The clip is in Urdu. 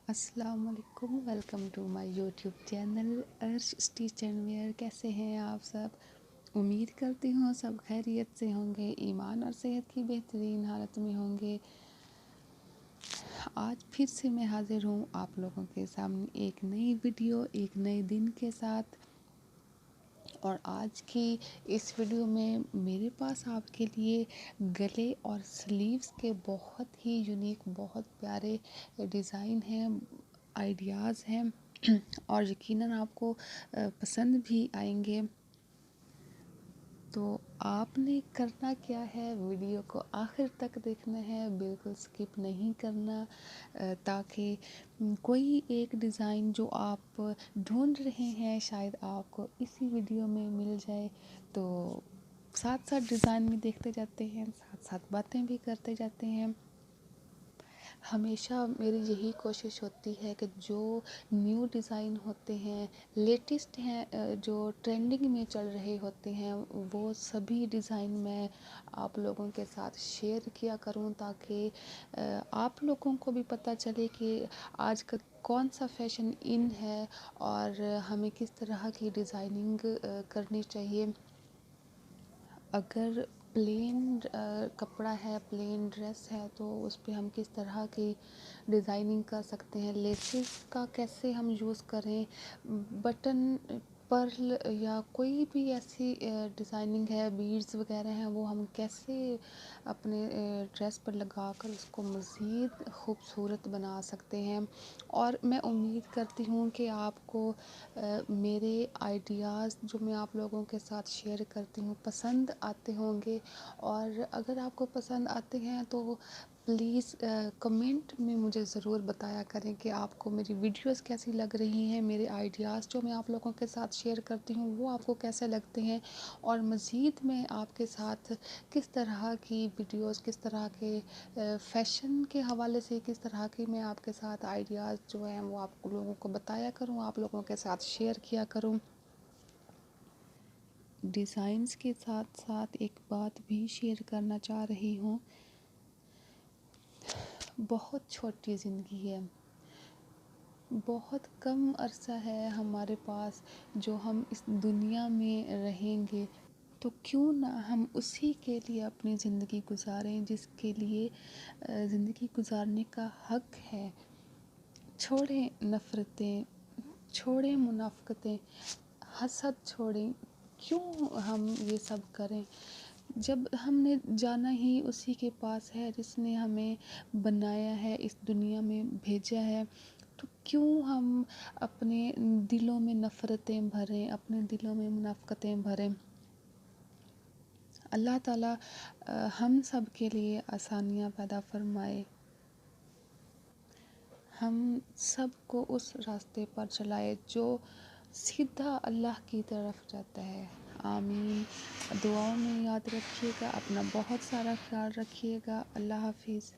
السلام علیکم، welcome to my YouTube channel Arsh Stitch and Wear. کیسے ہیں آپ سب؟ امید کرتی ہوں سب خیریت سے ہوں گے، ایمان اور صحت کی بہترین حالت میں ہوں گے۔ آج پھر سے میں حاضر ہوں آپ لوگوں کے سامنے ایک نئی ویڈیو، ایک نئے دن کے ساتھ۔ اور آج کی اس ویڈیو میں میرے پاس آپ کے لیے گلے اور سلیوز کے بہت ہی یونیک، بہت پیارے ڈیزائن ہیں، آئیڈیاز ہیں اور یقیناً آپ کو پسند بھی آئیں گے۔ تو آپ نے کرنا کیا ہے، ویڈیو کو آخر تک دیکھنا ہے، بالکل سکپ نہیں کرنا، تاکہ کوئی ایک ڈیزائن جو آپ ڈھونڈ رہے ہیں شاید آپ کو اسی ویڈیو میں مل جائے۔ تو ساتھ ساتھ ڈیزائن بھی دیکھتے جاتے ہیں، ساتھ ساتھ باتیں بھی کرتے جاتے ہیں۔ ہمیشہ میری یہی کوشش ہوتی ہے کہ جو نیو ڈیزائن ہوتے ہیں، لیٹسٹ ہیں، جو ٹرینڈنگ میں چل رہے ہوتے ہیں، وہ سبھی ڈیزائن میں آپ لوگوں کے ساتھ شیئر کیا کروں، تاکہ آپ لوگوں کو بھی پتہ چلے کہ آج کل کون سا فیشن ان ہے اور ہمیں کس طرح کی ڈیزائننگ کرنی چاہیے۔ اگر پلین کپڑا ہے، پلین ڈریس ہے، تو اس پہ ہم کس طرح کی ڈیزائننگ کر سکتے ہیں، لیسز کا کیسے ہم یوز کریں، بٹن، پرل یا کوئی بھی ایسی ڈیزائننگ ہے، بیڈز وغیرہ ہیں، وہ ہم کیسے اپنے ڈریس پر لگا کر اس کو مزید خوبصورت بنا سکتے ہیں۔ اور میں امید کرتی ہوں کہ آپ کو میرے آئیڈیاز جو میں آپ لوگوں کے ساتھ شیئر کرتی ہوں پسند آتے ہوں گے، اور اگر آپ کو پسند آتے ہیں تو پلیز کمنٹ میں مجھے ضرور بتایا کریں کہ آپ کو میری ویڈیوز کیسی لگ رہی ہیں، میرے آئیڈیاز جو میں آپ لوگوں کے ساتھ شیئر کرتی ہوں وہ آپ کو کیسے لگتے ہیں، اور مزید میں آپ کے ساتھ کس طرح کی ویڈیوز، کس طرح کے فیشن کے حوالے سے کس طرح کی میں آپ کے ساتھ آئیڈیاز جو ہیں وہ آپ لوگوں کو بتایا کروں، آپ لوگوں کے ساتھ شیئر کیا کروں۔ ڈیزائنز کے ساتھ ساتھ ایک بات بھی شیئر کرنا چاہ رہی ہوں۔ بہت چھوٹی زندگی ہے، بہت کم عرصہ ہے ہمارے پاس جو ہم اس دنیا میں رہیں گے، تو کیوں نہ ہم اسی کے لیے اپنی زندگی گزاریں جس کے لیے زندگی گزارنے کا حق ہے۔ چھوڑیں نفرتیں، چھوڑیں منافقتیں، حسد چھوڑیں، کیوں ہم یہ سب کریں جب ہم نے جانا ہی اسی کے پاس ہے جس نے ہمیں بنایا ہے، اس دنیا میں بھیجا ہے۔ تو کیوں ہم اپنے دلوں میں نفرتیں بھریں، اپنے دلوں میں منافقتیں بھریں۔ اللہ تعالیٰ ہم سب کے لیے آسانیاں پیدا فرمائے، ہم سب کو اس راستے پر چلائے جو سیدھا اللہ کی طرف جاتا ہے۔ آمین۔ دعاؤں میں یاد رکھیے گا، اپنا بہت سارا خیال رکھیے گا۔ اللہ حافظ۔